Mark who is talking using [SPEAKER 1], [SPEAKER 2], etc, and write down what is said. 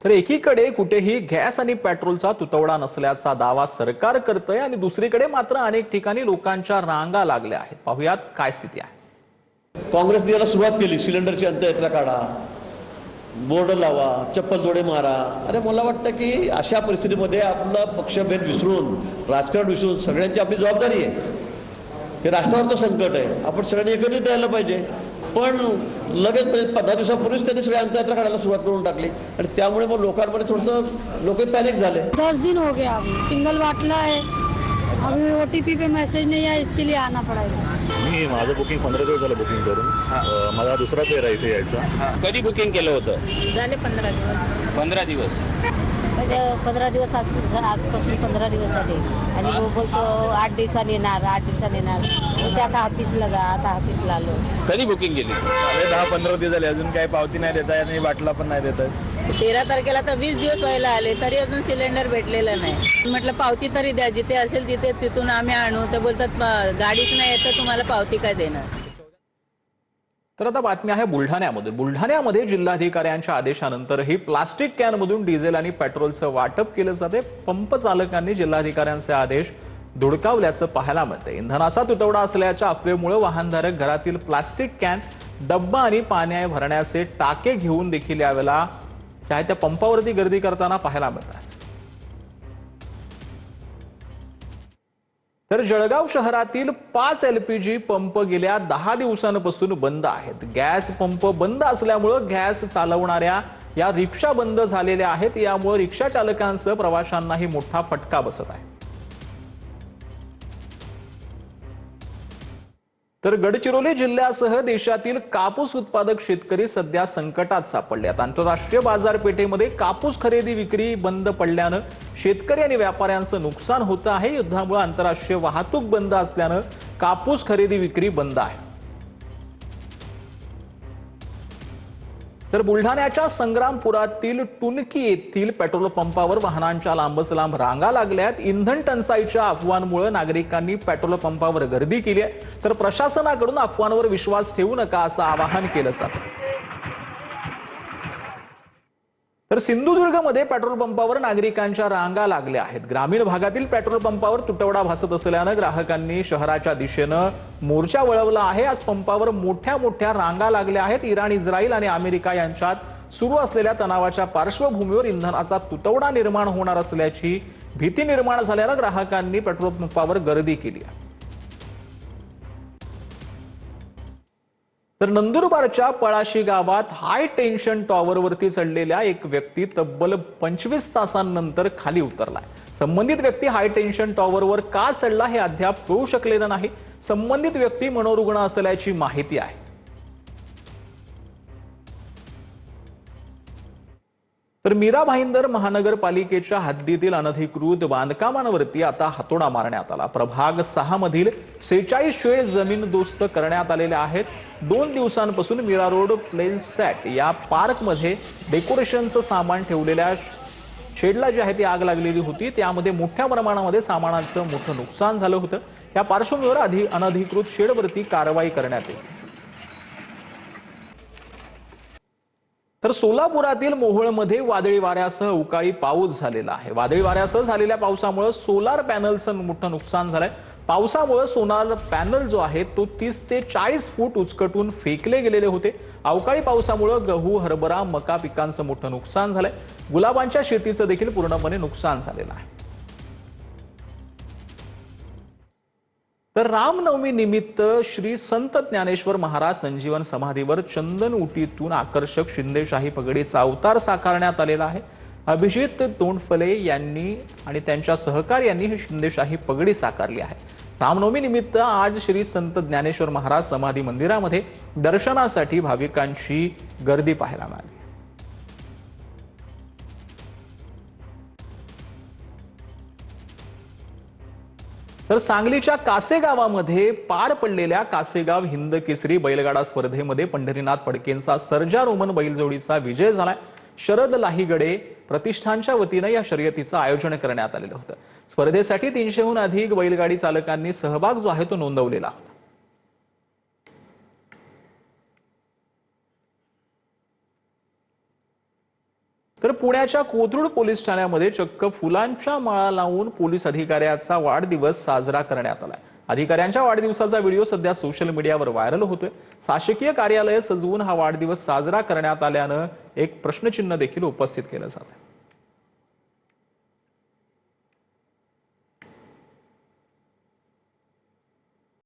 [SPEAKER 1] तर एकीकडे कुठेही गॅस आणि पेट्रोलचा तुटवडा नसल्याचा दावा सरकार करतंय आणि दुसरीकडे मात्र अनेक ठिकाणी लोकांच्या रांगा लागल्या आहेत। पाहुयात काय स्थिती आहे।
[SPEAKER 2] काँग्रेसने याला सुरुवात केली, सिलेंडरची अंत्ययात्रा काढा, बोर्ड लावा, चप्पल जोडे मारा। अरे मला वाटतं की अशा परिस्थितीमध्ये आपला पक्षभेद विसरून, राजकारण विसरून सगळ्यांची आपली जबाबदारी आहे। हे राष्ट्रावरचं संकट आहे, आपण सगळ्यांनी एकत्रित यायला पाहिजे। पण लगेच 15 दिवसापूर्वीच त्यांनी सगळ्या अंत्ययात्रा काढायला सुरुवात करून टाकली आणि त्यामुळे मग लोकांमध्ये थोडंसं लोक पॅनिक झाले।
[SPEAKER 3] 10 दिन हो गया, अभी सिंगल बाटला है, अभी OTP पे मैसेज नहीं आया, इसके लिए आना पड़ेगा।
[SPEAKER 4] मी माझं बुकिंग 15 दिवस झालं बुकिंग करून। माझा दुसरा फेर आहे इथे यायचा।
[SPEAKER 5] कधी बुकिंग केलं होतं?
[SPEAKER 3] झाले 15 दिवस।
[SPEAKER 5] 15 दिवस
[SPEAKER 6] 15 दिवस आजपासून 15 दिवस झाले आणि वो बोलतो 8 दिवसांनी येणार, 8 दिवसांनी येणार। ते आता ऑफिसला जा, आता ऑफिसला आलो।
[SPEAKER 5] कधी बुकिंग केली?
[SPEAKER 4] 10-15 दिवस झाले, अजून काही पावती नाही देत आहे आणि बाटला पण नाही देत आहे।
[SPEAKER 7] 13 तारखेला तर 20 दिवस व्हायला आले तरी अजून सिलेंडर भेटलेला नाही। म्हटलं पावती तरी द्या, जिथे असेल तिथे तिथून आम्ही आणू। तर बोलतात गाडीच नाही येत तर तुम्हाला पावती काय देणार।
[SPEAKER 1] तर आता बातमी आहे बुलढाण्यामध्ये जिल्हाधिकाऱ्यांच्या आदेशानंतरही प्लास्टिक कॅनमधून डिझेल आणि पेट्रोलचं वाटप केलं जाते। पंप चालकांनी जिल्हाधिकाऱ्यांचे आदेश धुडकावल्याचं पाहायला मिळतं। इंधनाचा तुटवडा असल्याच्या अफवेमुळे वाहनधारक घरातील प्लास्टिक कॅन, डब्बा आणि पाणी भरण्याचे टाके घेऊन देखील यावेळेला त्या पंपावरती गर्दी करताना पाहायला मिळतात। तर जळगाव शहरातील 5 LPG पंप गेल्या 10 दिवसांपासून बंद आहेत। गॅस पंप बंद असल्यामुळे गॅस चालवणाऱ्या या रिक्षा बंद झालेल्या आहेत। यामुळे रिक्षा चालकांसह प्रवाशांनाही मोठा फटका बसत आहे। तर गडचिरोली जिल्ह्यासह देशातील कापूस उत्पादक शेतकरी सध्या संकटात सापडले आहेत। आंतरराष्ट्रीय बाजारपेठेमध्ये कापूस खरेदी विक्री बंद पडल्यानं शेतकरी आणि व्यापाऱ्यांचं नुकसान होतं आहे। युद्धामुळे आंतरराष्ट्रीय वाहतूक बंद असल्यानं कापूस खरेदी विक्री बंद आहे। तर बुलढाण्याच्या संग्रामपुरातील टुनकी येथील पेट्रोल पंपावर वाहनांच्या लांबच लांब रांगा लागल्यात। इंधन टंचाईच्या अफवांमुळे नागरिकांनी पेट्रोल पंपावर गर्दी केली आहे। तर प्रशासनाकडून अफवांवर विश्वास ठेवू नका असं आवाहन केलं जातं। तर सिंधुदुर्गमध्ये पेट्रोल पंपावर नागरिकांच्या रांगा लागल्या आहेत। ग्रामीण भागातील पेट्रोल पंपावर तुटवडा भासत असल्यानं ग्राहकांनी शहराच्या दिशेनं मोर्चा वळवला आहे। आज पंपावर मोठ्या रांगा लागल्या आहेत। इराण, इस्रायल आणि अमेरिका यांच्यात सुरू असलेल्या तणावाच्या पार्श्वभूमीवर इंधनाचा तुटवडा निर्माण होणार असल्याची भीती निर्माण झाल्यानं ग्राहकांनी पेट्रोल पंपावर गर्दी केली आहे। तर नंदुरबारच्या पळाशी गावात हाय टेन्शन टॉवरवरती चढलेल्या एक व्यक्ती तब्बल 25 तासांनंतर खाली उतरलाय। संबंधित व्यक्ती हाय टेन्शन टॉवरवर का चढला हे अद्याप कळू शकलेलं नाही। संबंधित व्यक्ती मनोरुग्ण असल्याची माहिती आहे। तर मीरा भाईंदर महानगरपालिकेच्या हद्दीतील अनधिकृत बांधकामांवरती आता हातोडा मारण्यात आला। प्रभाग 6 मधील 46 शेड जमीनदोस्त करण्यात आलेल्या आहेत। 2 दिवसांपासून मीरा रोड प्लेनसेट या पार्कमध्ये डेकोरेशनचं सामान ठेवलेल्या शेडला जी आहे ती आग लागलेली होती। त्यामध्ये मोठ्या प्रमाणामध्ये सामानाचं मोठं नुकसान झालं होतं। या पार्श्वभूमीवर अनधिकृत शेडवरती कारवाई करण्यात येईल। तर सोलापुरातील मोहोळमध्ये वादळी वाऱ्यासह अवकाळी पाऊस झालेला आहे। वादळी वाऱ्यासह झालेल्या पावसामुळे सोलार पॅनलचं मोठं नुकसान झालंय। पावसामुळे सोलार पॅनल जो आहे तो 30 ते 40 फूट उचकटून फेकले गेलेले होते। अवकाळी पावसामुळे गहू, हरभरा, मका पिकांचं मोठं नुकसान झालंय। गुलाबांच्या शेतीचं देखील पूर्णपणे नुकसान झालेलं आहे। तर रामनवमी निमित्त श्री संत ज्ञानेश्वर महाराज संजीवन समाधीवर चंदन उटीतून आकर्षक शिंदेशाही पगडीचा अवतार साकारण्यात आलेला आहे। अभिजित तोंडफले यांनी आणि त्यांच्या सहकार्यांनी ही शिंदेशाही पगडी साकारली आहे। रामनवमी निमित्त आज श्री संत ज्ञानेश्वर महाराज समाधी मंदिरामध्ये दर्शनासाठी भाविकांची गर्दी पाहायला मिळाली। तर सांगलीच्या कासेगावामध्ये पार पडलेल्या कासेगाव हिंद केसरी बैलगाडा स्पर्धेमध्ये पंढरीनाथ फडकेंचा सर्जा रोमन बैलजोडीचा विजय झालाय। शरद लाहीगडे प्रतिष्ठानच्या वतीने या शर्यतीचं आयोजन करण्यात आलेलं होतं। स्पर्धेसाठी 300हून अधिक बैलगाडी चालकांनी सहभाग जो आहे तो नोंदवलेला होता। तर पुण्याच्या कोथरूड पोलीस ठाण्यामध्ये चक्क फुलांच्या माळा लावून पोलीस अधिकाऱ्याचा वाढदिवस साजरा करण्यात आला. अधिकाऱ्यांच्या वाढदिवसाचा व्हिडिओ सध्या सोशल मीडियावर व्हायरल होतोय. शासकीय कार्यालय सजवून हा वाढदिवस साजरा करण्यात आल्यानं एक प्रश्नचिन्ह देखील उपस्थित केलं जातं.